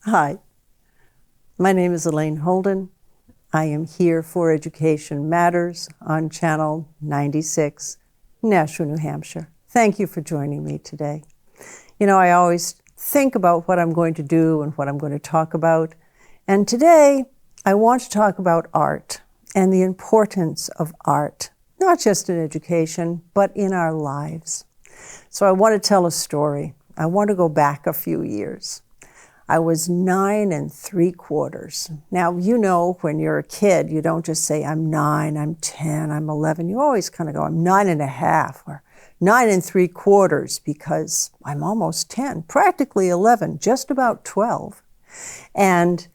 Hi, my name is Elaine Holden. I am here for Education Matters on Channel 96, Nashua, New Hampshire. Thank you for joining me today. You know, I always think about what I'm going to do and what I'm going to talk about. And today, I want to talk about art and the importance of art, not just in education, but in our lives. So I want to tell a story. I want to go back a few years. I was 9 3/4. Now, you know, when you're a kid, you don't just say, I'm 9, I'm 10, I'm 11. You always kind of go, I'm 9.5 or 9 3/4 because I'm almost 10, practically 11, just about 12. And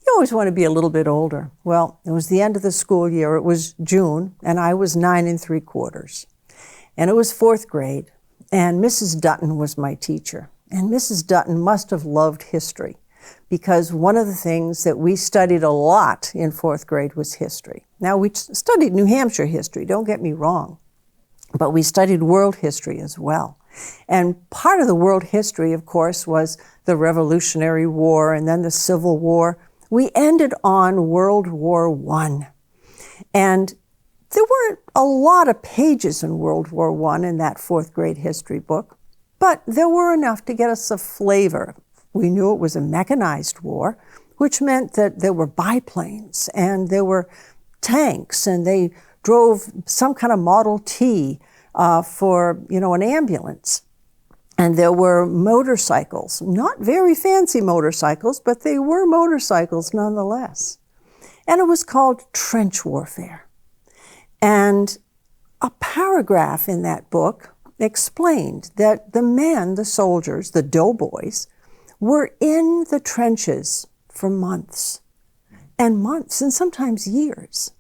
you always want to be a little bit older. Well, it was the end of the school year. It was June, and I was 9 3/4. And it was 4th grade, and Mrs. Dutton was my teacher. And Mrs. Dutton must have loved history, because one of the things that we studied a lot in 4th grade was history. Now, we studied New Hampshire history, don't get me wrong, but we studied world history as well. And part of the world history, of course, was the Revolutionary War and then the Civil War. We ended on World War I. And there weren't a lot of pages in World War I in that 4th grade history book, but there were enough to get us a flavor. We knew it was a mechanized war, which meant that there were biplanes and there were tanks, and they drove some kind of Model T for, an ambulance. And there were motorcycles, not very fancy motorcycles, but they were motorcycles nonetheless. And it was called trench warfare. And a paragraph in that book explained that the men, the soldiers, the doughboys, were in the trenches for months and sometimes years.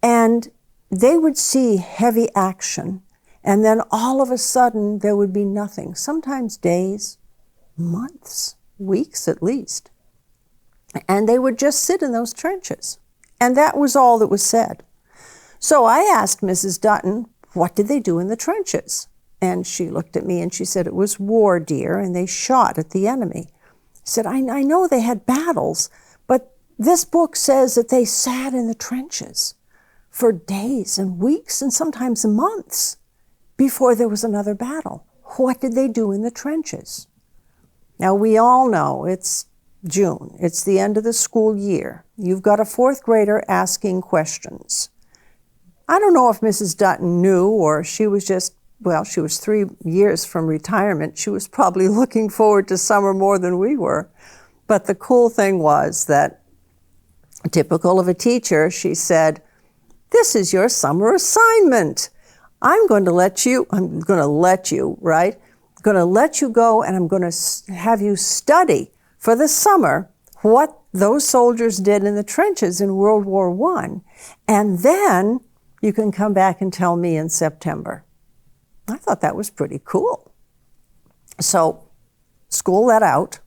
And they would see heavy action, and then all of a sudden there would be nothing, sometimes days, months, weeks at least. And they would just sit in those trenches. And that was all that was said. So I asked Mrs. Dutton, what did they do in the trenches? And she looked at me and she said, it was war, dear, and they shot at the enemy. I said, I know they had battles, but this book says that they sat in the trenches for days and weeks and sometimes months before there was another battle. What did they do in the trenches? Now, we all know it's June. It's the end of the school year. You've got a 4th grader asking questions. I don't know if Mrs. Dutton knew, or she was just, she was 3 years from retirement. She was probably looking forward to summer more than we were. But the cool thing was that, typical of a teacher, she said, this is your summer assignment. I'm going to let you go, and I'm going to have you study for the summer what those soldiers did in the trenches in World War I. And then you can come back and tell me in September. I thought that was pretty cool. So school let out,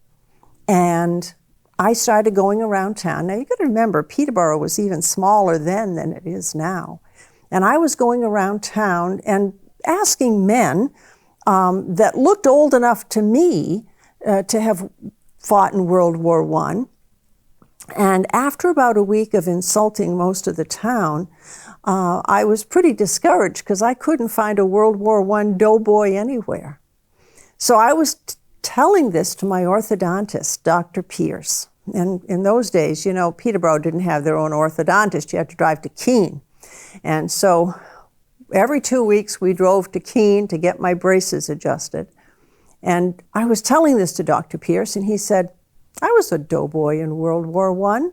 and I started going around town. Now, you got to remember, Peterborough was even smaller then than it is now. And I was going around town and asking men that looked old enough to me to have fought in World War I. And after about a week of insulting most of the town, I was pretty discouraged because I couldn't find a World War I doughboy anywhere. So I was telling this to my orthodontist, Dr. Pierce. And in those days, Peterborough didn't have their own orthodontist. You had to drive to Keene. And so every 2 weeks we drove to Keene to get my braces adjusted. And I was telling this to Dr. Pierce, and he said, I was a doughboy in World War I.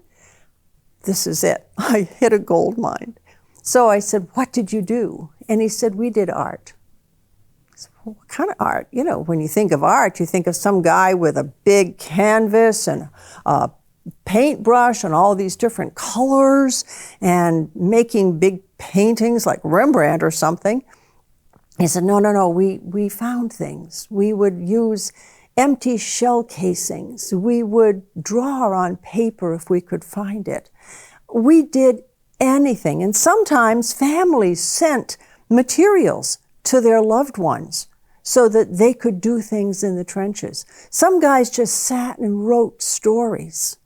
This is it. I hit a gold mine. So I said, what did you do? And he said, we did art. I said, well, what kind of art? When you think of art, you think of some guy with a big canvas and a paintbrush and all these different colors and making big paintings like Rembrandt or something. He said, no, we found things. We would use empty shell casings. We would draw on paper if we could find it. We did anything. And sometimes families sent materials to their loved ones so that they could do things in the trenches. Some guys just sat and wrote stories.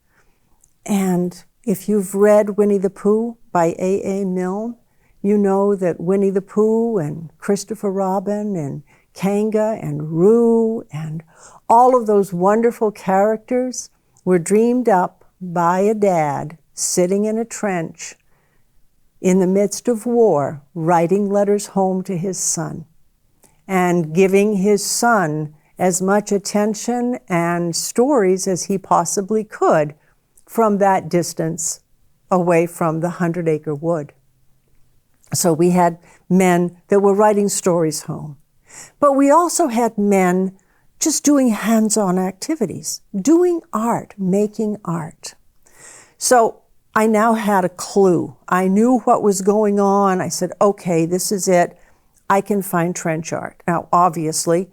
And if you've read Winnie the Pooh by A.A. Milne, you know that Winnie the Pooh and Christopher Robin and Kanga and Roo and all of those wonderful characters were dreamed up by a dad sitting in a trench in the midst of war, writing letters home to his son and giving his son as much attention and stories as he possibly could from that distance away from the 100-acre wood. So we had men that were writing stories home. But we also had men just doing hands-on activities, doing art, making art. So I now had a clue. I knew what was going on. I said, okay, this is it. I can find trench art. Now, obviously,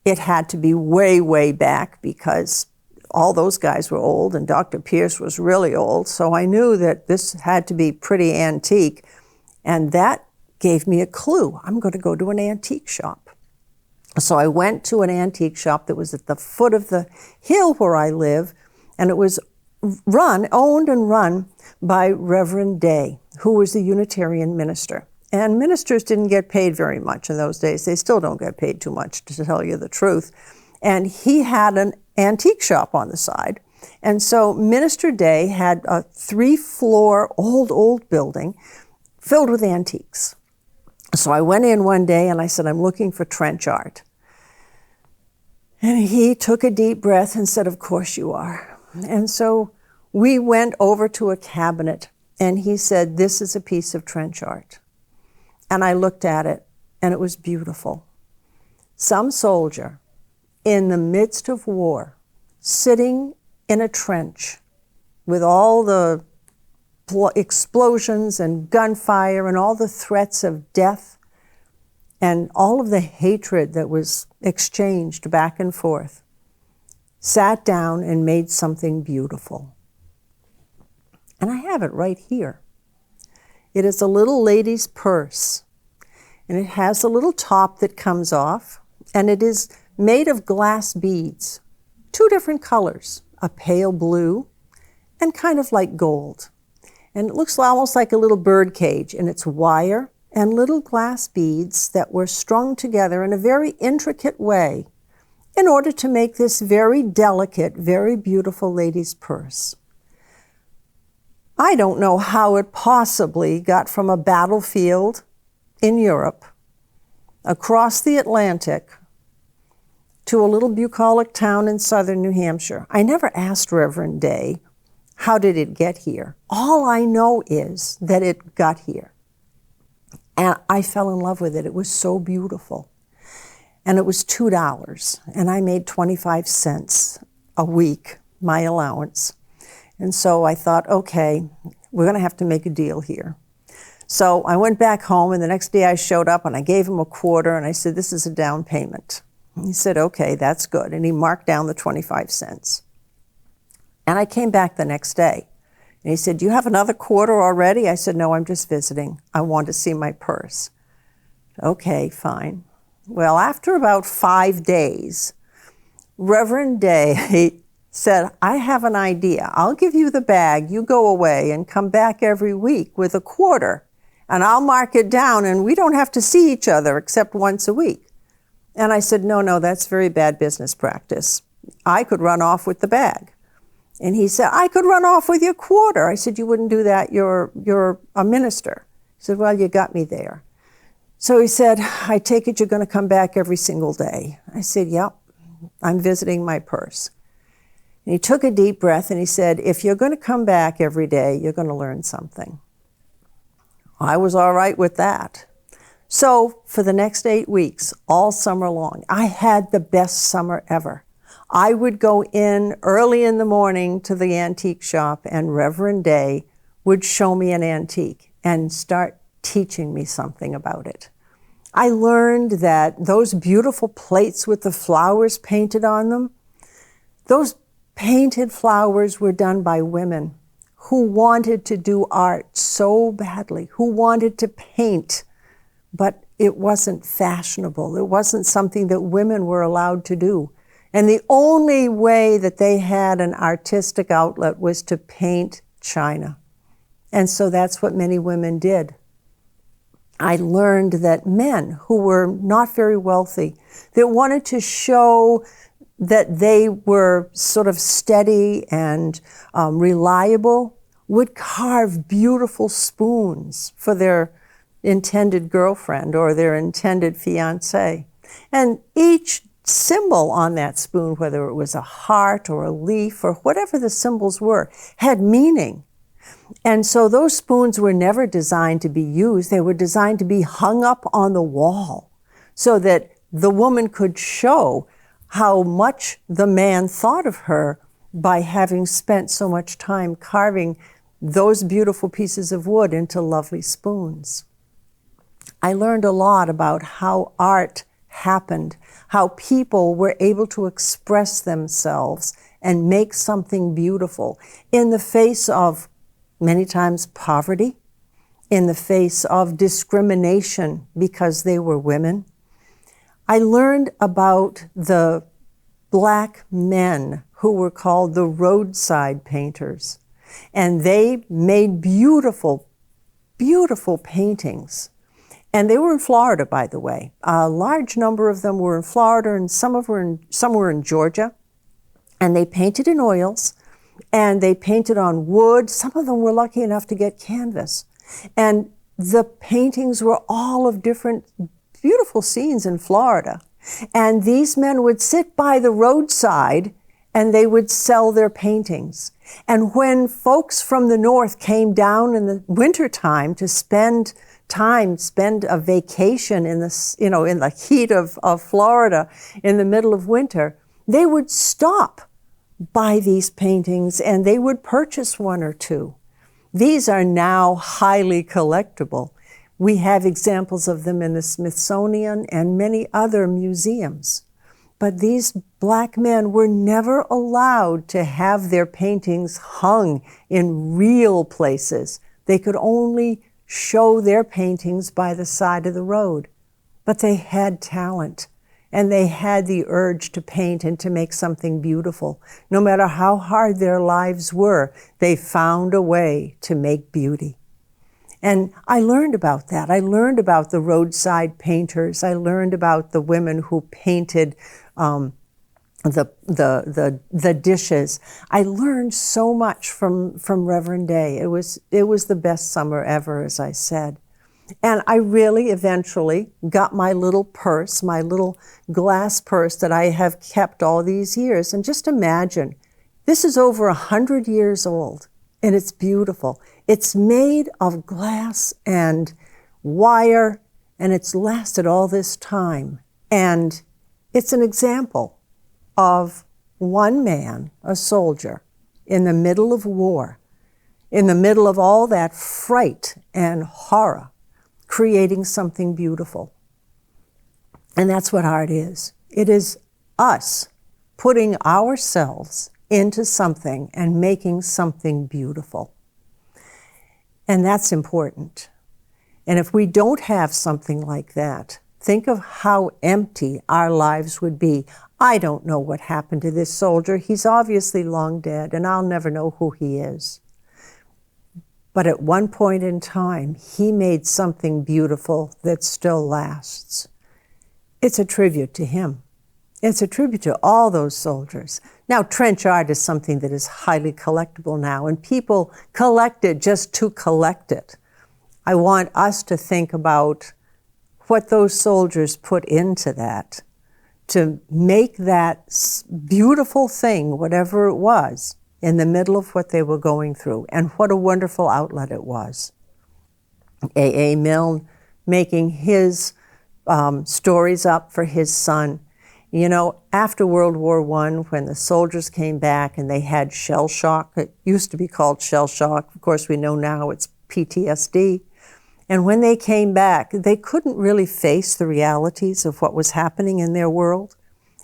it had to be way, way back because all those guys were old and Dr. Pierce was really old. So I knew that this had to be pretty antique. And that gave me a clue. I'm going to go to an antique shop. So I went to an antique shop that was at the foot of the hill where I live, and it was owned and run by Reverend Day, who was the Unitarian minister. And ministers didn't get paid very much in those days. They still don't get paid too much, to tell you the truth. And he had an antique shop on the side. And so Minister Day had a 3-floor old building filled with antiques. So I went in one day and I said, I'm looking for trench art. And he took a deep breath and said, of course you are. And so we went over to a cabinet and he said, this is a piece of trench art. And I looked at it and it was beautiful. Some soldier in the midst of war, sitting in a trench with all the explosions and gunfire and all the threats of death and all of the hatred that was exchanged back and forth, sat down and made something beautiful. And I have it right here. It is a little lady's purse, and it has a little top that comes off, and it is made of glass beads, 2 different colors, a pale blue and kind of like gold. And it looks almost like a little bird cage, and it's wire and little glass beads that were strung together in a very intricate way in order to make this very delicate, very beautiful lady's purse. I don't know how it possibly got from a battlefield in Europe across the Atlantic to a little bucolic town in southern New Hampshire. I never asked Reverend Day, how did it get here? All I know is that it got here. And I fell in love with it. It was so beautiful. And it was $2, and I made 25 cents a week, my allowance. And so I thought, okay, we're going to have to make a deal here. So I went back home, and the next day I showed up, and I gave him a quarter, and I said, this is a down payment. He said, okay, that's good. And he marked down the 25 cents. And I came back the next day. And he said, do you have another quarter already? I said, no, I'm just visiting. I want to see my purse. Okay, fine. Well, after about 5 days, Reverend Day said, I have an idea. I'll give you the bag. You go away and come back every week with a quarter. And I'll mark it down, and we don't have to see each other except once a week. And I said, no, that's very bad business practice. I could run off with the bag. And he said, I could run off with your quarter. I said, you wouldn't do that. You're a minister. He said, well, you got me there. So he said, I take it you're going to come back every single day. I said, yep, I'm visiting my purse. And he took a deep breath and he said, if you're going to come back every day, you're going to learn something. I was all right with that. So for the next 8 weeks, all summer long, I had the best summer ever. I would go in early in the morning to the antique shop, and Reverend Day would show me an antique and start teaching me something about it. I learned that those beautiful plates with the flowers painted on them, those painted flowers were done by women who wanted to do art so badly, who wanted to paint, but it wasn't fashionable. It wasn't something that women were allowed to do. And the only way that they had an artistic outlet was to paint china. And so that's what many women did. I learned that men who were not very wealthy, that wanted to show that they were sort of steady and reliable, would carve beautiful spoons for their intended girlfriend or their intended fiancé. And each symbol on that spoon, whether it was a heart or a leaf or whatever the symbols were, had meaning. And so those spoons were never designed to be used. They were designed to be hung up on the wall so that the woman could show how much the man thought of her by having spent so much time carving those beautiful pieces of wood into lovely spoons. I learned a lot about how art happened, how people were able to express themselves and make something beautiful in the face of many times poverty, in the face of discrimination because they were women. I learned about the Black men who were called the roadside painters, and they made beautiful, beautiful paintings. And they were in Florida, by the way. A large number of them were in Florida, and some were in Georgia. And they painted in oils, and they painted on wood. Some of them were lucky enough to get canvas. And the paintings were all of different beautiful scenes in Florida. And these men would sit by the roadside and they would sell their paintings. And when folks from the north came down in the wintertime to spend a vacation in the heat of Florida in the middle of winter, they would stop by these paintings and they would purchase one or two. These are now highly collectible. We have examples of them in the Smithsonian and many other museums. But these Black men were never allowed to have their paintings hung in real places. They could only show their paintings by the side of the road. But they had talent, and they had the urge to paint and to make something beautiful. No matter how hard their lives were, they found a way to make beauty. And I learned about that. I learned about the roadside painters. I learned about the women who painted the dishes. I learned so much from Reverend Day. It was the best summer ever, as I said. And I really eventually got my little purse, my little glass purse that I have kept all these years. And just imagine, this is over 100 years old, and it's beautiful. It's made of glass and wire, and it's lasted all this time. And it's an example of one man, a soldier, in the middle of war, in the middle of all that fright and horror, creating something beautiful. And that's what art is. It is us putting ourselves into something and making something beautiful. And that's important. And if we don't have something like that, think of how empty our lives would be. I don't know what happened to this soldier. He's obviously long dead, and I'll never know who he is. But at one point in time, he made something beautiful that still lasts. It's a tribute to him. It's a tribute to all those soldiers. Now, trench art is something that is highly collectible now, and people collect it just to collect it. I want us to think about what those soldiers put into that, to make that beautiful thing, whatever it was, in the middle of what they were going through, and what a wonderful outlet it was. A.A. Milne making his stories up for his son. You know, after World War I, when the soldiers came back and they had shell shock, it used to be called shell shock. Of course, we know now it's PTSD. And when they came back, they couldn't really face the realities of what was happening in their world.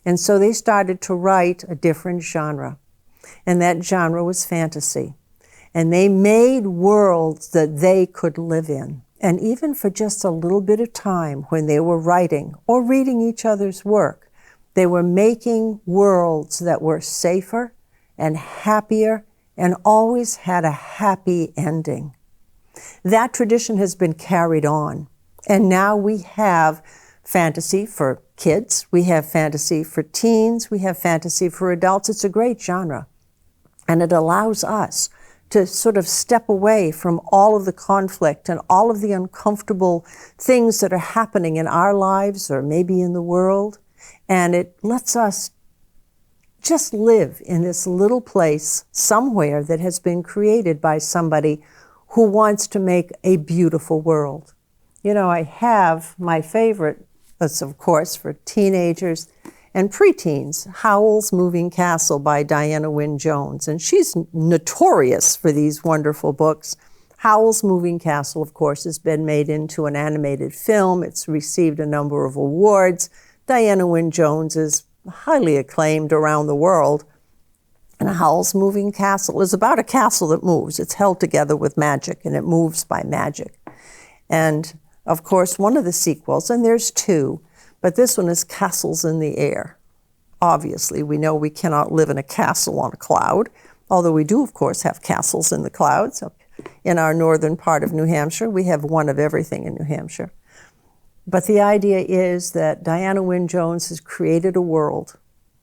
And so they started to write a different genre. And that genre was fantasy. And they made worlds that they could live in. And even for just a little bit of time when they were writing or reading each other's work, they were making worlds that were safer and happier and always had a happy ending. That tradition has been carried on. And now we have fantasy for kids, we have fantasy for teens, we have fantasy for adults. It's a great genre. And it allows us to sort of step away from all of the conflict and all of the uncomfortable things that are happening in our lives or maybe in the world. And it lets us just live in this little place somewhere that has been created by somebody who wants to make a beautiful world. You know, I have my favorite, that's of course for teenagers and preteens, Howl's Moving Castle by Diana Wynne Jones. And she's notorious for these wonderful books. Howl's Moving Castle, of course, has been made into an animated film. It's received a number of awards. Diana Wynne Jones is highly acclaimed around the world. And Howl's Moving Castle is about a castle that moves. It's held together with magic, and it moves by magic. And, of course, one of the sequels, and there's two, but this one is Castles in the Air. Obviously, we know we cannot live in a castle on a cloud, although we do, of course, have castles in the clouds. In our northern part of New Hampshire, we have one of everything in New Hampshire. But the idea is that Diana Wynne Jones has created a world,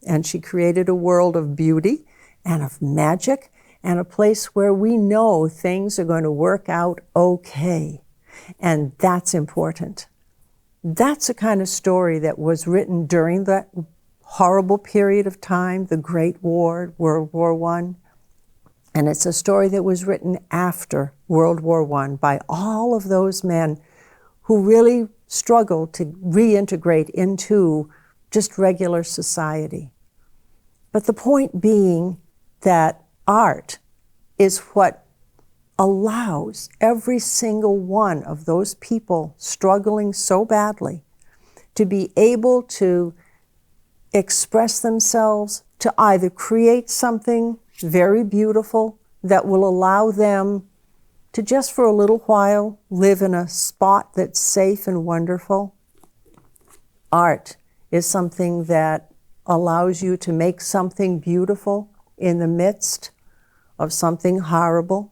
and she created a world of beauty and of magic and a place where we know things are going to work out okay. And that's important. That's a kind of story that was written during that horrible period of time, the Great War, World War I. And it's a story that was written after World War I by all of those men who really struggled to reintegrate into just regular society. But the point being that art is what allows every single one of those people struggling so badly to be able to express themselves, to either create something very beautiful that will allow them to just for a little while live in a spot that's safe and wonderful. Art is something that allows you to make something beautiful in the midst of something horrible.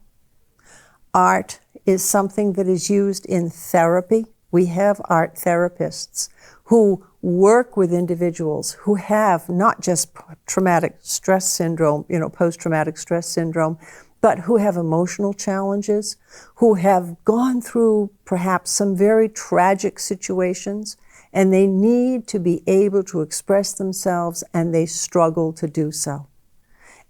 Art is something that is used in therapy. We have art therapists who work with individuals who have not just traumatic stress syndrome, post-traumatic stress syndrome, but who have emotional challenges, who have gone through perhaps some very tragic situations, and they need to be able to express themselves, and they struggle to do so.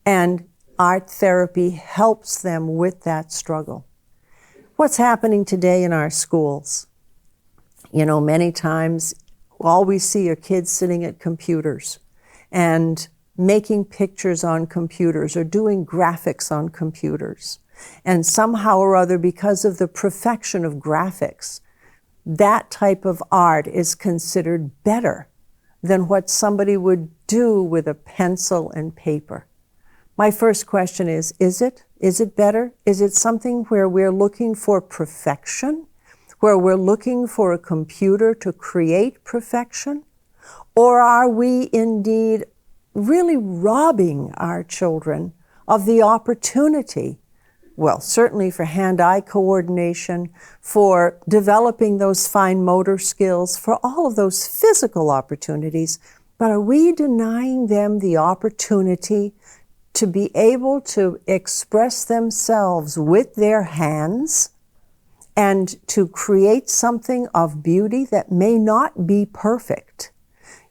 And art therapy helps them with that struggle. What's happening today in our schools? Many times all we see are kids sitting at computers and making pictures on computers or doing graphics on computers. And somehow or other, because of the perfection of graphics, that type of art is considered better than what somebody would do with a pencil and paper. My first question is it? Is it better? Is it something where we're looking for perfection? Where we're looking for a computer to create perfection? Or are we indeed really robbing our children of the opportunity, well, certainly for hand-eye coordination, for developing those fine motor skills, for all of those physical opportunities, but are we denying them the opportunity to be able to express themselves with their hands and to create something of beauty that may not be perfect?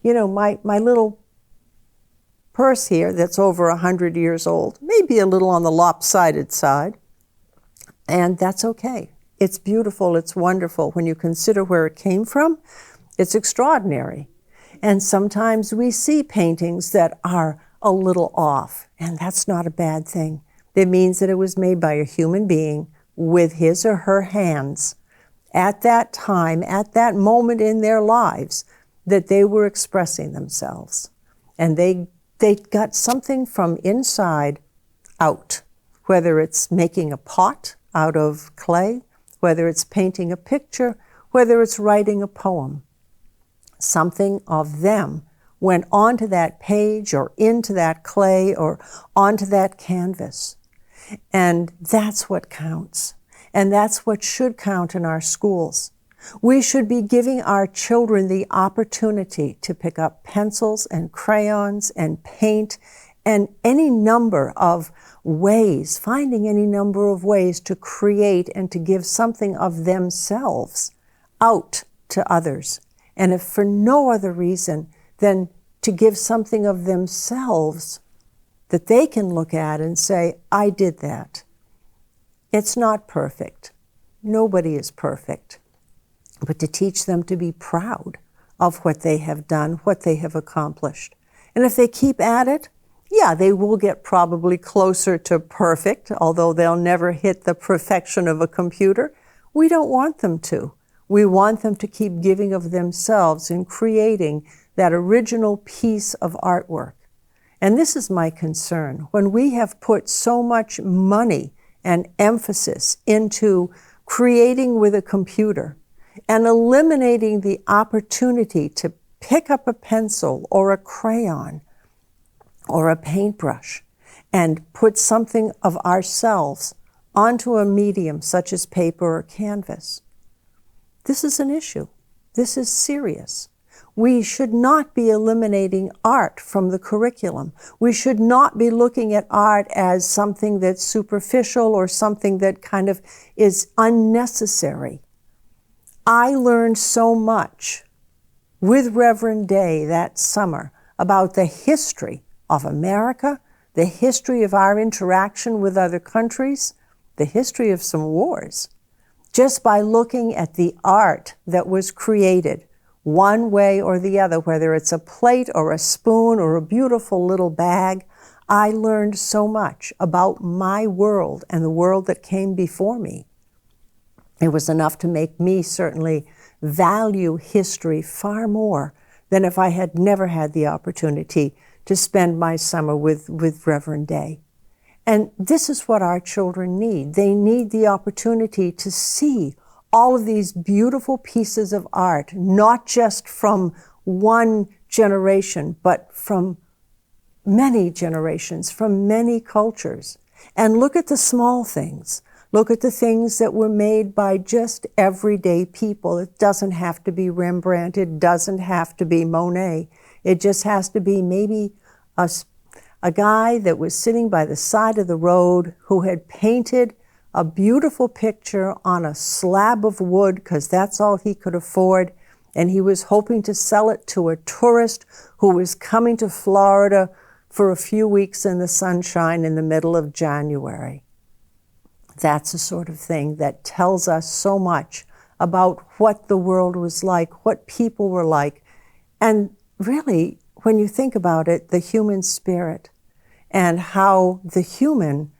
My little purse here that's over 100 years old, maybe a little on the lopsided side, and that's okay. It's beautiful, it's wonderful. When you consider where it came from, it's extraordinary. And sometimes we see paintings that are a little off, and that's not a bad thing. It means that it was made by a human being with his or her hands at that time, at that moment in their lives, that they were expressing themselves. And they got something from inside out, whether it's making a pot out of clay whether it's painting a picture, whether it's writing a poem. Something of them went onto that page or into that clay or onto that canvas. And that's what counts. And that's what should count in our schools. We should be giving our children the opportunity to pick up pencils and crayons and paint and any number of ways, finding any number of ways to create and to give something of themselves out to others. And if for no other reason than to give something of themselves that they can look at and say, I did that. It's not perfect. Nobody is perfect. But to teach them to be proud of what they have done, what they have accomplished. And if they keep at it, yeah, they will get probably closer to perfect, although they'll never hit the perfection of a computer. We don't want them to. We want them to keep giving of themselves and creating that original piece of artwork. And this is my concern. When we have put so much money and emphasis into creating with a computer and eliminating the opportunity to pick up a pencil or a crayon or a paintbrush and put something of ourselves onto a medium such as paper or canvas, this is an issue. This is serious. We should not be eliminating art from the curriculum. We should not be looking at art as something that's superficial or something that kind of is unnecessary. I learned so much with Reverend Day that summer about the history of America, the history of our interaction with other countries, the history of some wars, just by looking at the art that was created one way or the other, whether it's a plate or a spoon or a beautiful little bag. I learned so much about my world and the world that came before me. It was enough to make me certainly value history far more than if I had never had the opportunity to spend my summer with Reverend Day. And this is what our children need. They need the opportunity to see all of these beautiful pieces of art, not just from one generation, but from many generations, from many cultures. And look at the small things. Look at the things that were made by just everyday people. It doesn't have to be Rembrandt. It doesn't have to be Monet. It just has to be maybe a guy that was sitting by the side of the road who had painted a beautiful picture on a slab of wood because that's all he could afford, and he was hoping to sell it to a tourist who was coming to Florida for a few weeks in the sunshine in the middle of January. That's the sort of thing that tells us so much about what the world was like, what people were like, and really, when you think about it, the human spirit and how the human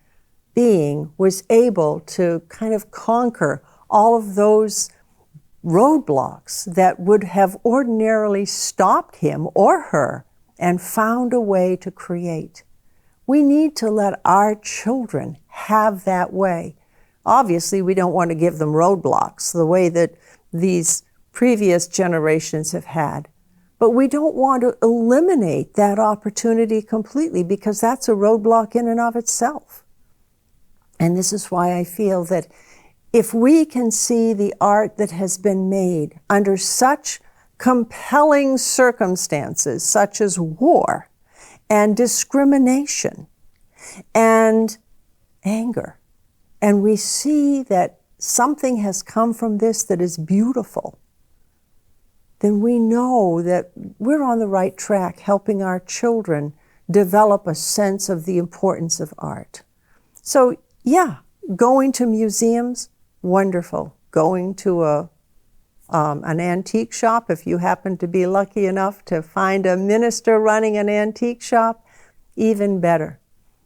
being was able to kind of conquer all of those roadblocks that would have ordinarily stopped him or her and found a way to create. We need to let our children have that way. Obviously, we don't want to give them roadblocks the way that these previous generations have had. But we don't want to eliminate that opportunity completely because that's a roadblock in and of itself. And this is why I feel that if we can see the art that has been made under such compelling circumstances, such as war and discrimination and anger, and we see that something has come from this that is beautiful, then we know that we're on the right track helping our children develop a sense of the importance of art. So yeah, going to museums, wonderful. Going to an antique shop, if you happen to be lucky enough to find a minister running an antique shop, even better.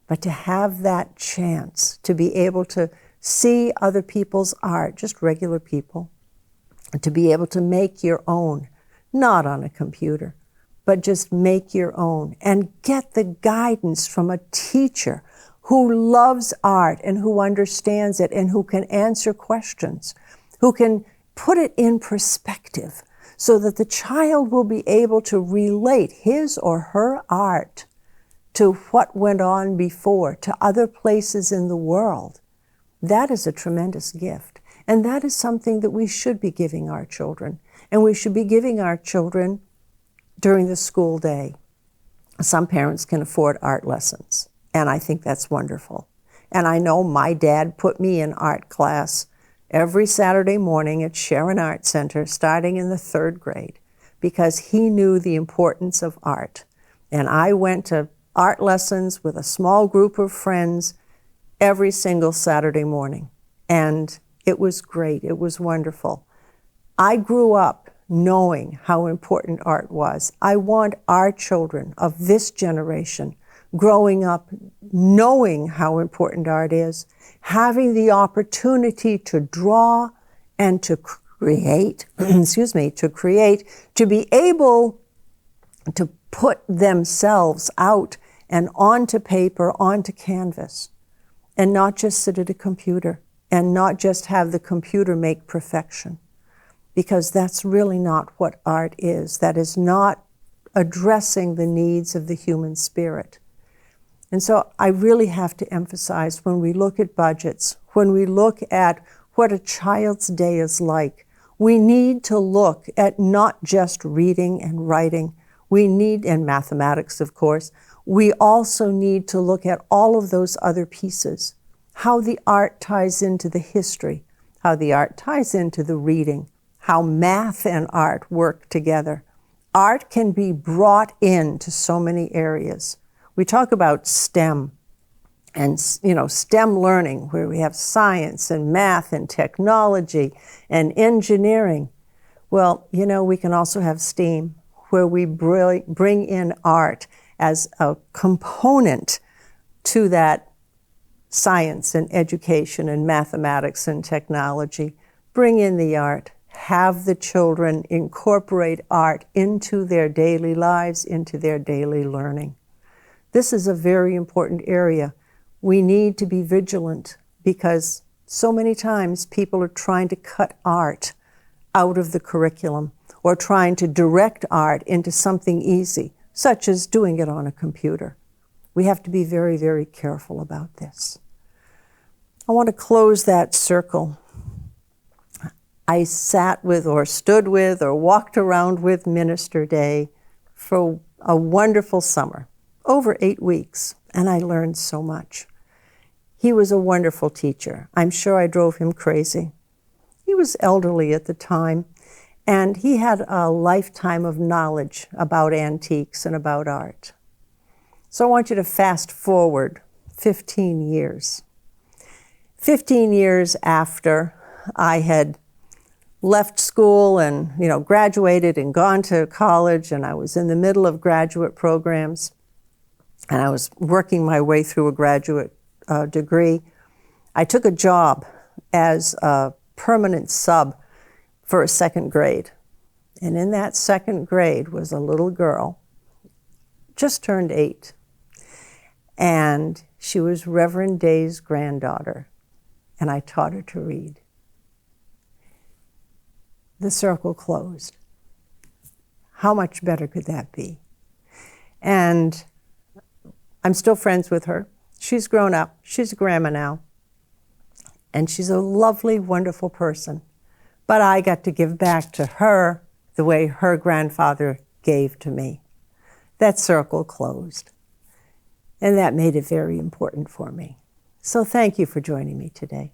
But to have that chance to be able to see other people's art, just regular people, to be able to make your own, not on a computer, but just make your own and get the guidance from a teacher who loves art and who understands it and who can answer questions, who can put it in perspective so that the child will be able to relate his or her art to what went on before, to other places in the world. That is a tremendous gift. And that is something that we should be giving our children. And we should be giving our children during the school day. Some parents can afford art lessons, and I think that's wonderful. And I know my dad put me in art class every Saturday morning at Sharon Art Center, starting in the 3rd grade, because he knew the importance of art. And I went to art lessons with a small group of friends every single Saturday morning. And it was great. It was wonderful. I grew up knowing how important art was. I want our children of this generation growing up knowing how important art is, having the opportunity to draw and to create, to be able to put themselves out and onto paper, onto canvas, and not just sit at a computer and not just have the computer make perfection, because that's really not what art is. That is not addressing the needs of the human spirit. And so I really have to emphasize, when we look at budgets, when we look at what a child's day is like, we need to look at not just reading and writing. We need, and mathematics, of course, we also need to look at all of those other pieces, how the art ties into the history, how the art ties into the reading, how math and art work together. Art can be brought into so many areas. We talk about STEM and, STEM learning, where we have science and math and technology and engineering. Well, we can also have STEAM, where we bring in art as a component to that science and education and mathematics and technology. Bring in the art. Have the children incorporate art into their daily lives, into their daily learning. This is a very important area. We need to be vigilant, because so many times people are trying to cut art out of the curriculum or trying to direct art into something easy, such as doing it on a computer. We have to be very, very careful about this. I want to close that circle. I sat with or stood with or walked around with Minister Day for a wonderful summer, over 8 weeks, and I learned so much. He was a wonderful teacher. I'm sure I drove him crazy. He was elderly at the time, and he had a lifetime of knowledge about antiques and about art. So I want you to fast forward 15 years. 15 years after I had left school and, graduated and gone to college, and I was in the middle of graduate programs, and I was working my way through a graduate degree. I took a job as a permanent sub for a 2nd grade. And in that 2nd grade was a little girl, just turned 8. And she was Reverend Day's granddaughter. And I taught her to read. The circle closed. How much better could that be? And I'm still friends with her. She's grown up. She's a grandma now. And she's a lovely, wonderful person. But I got to give back to her the way her grandfather gave to me. That circle closed. And that made it very important for me. So thank you for joining me today.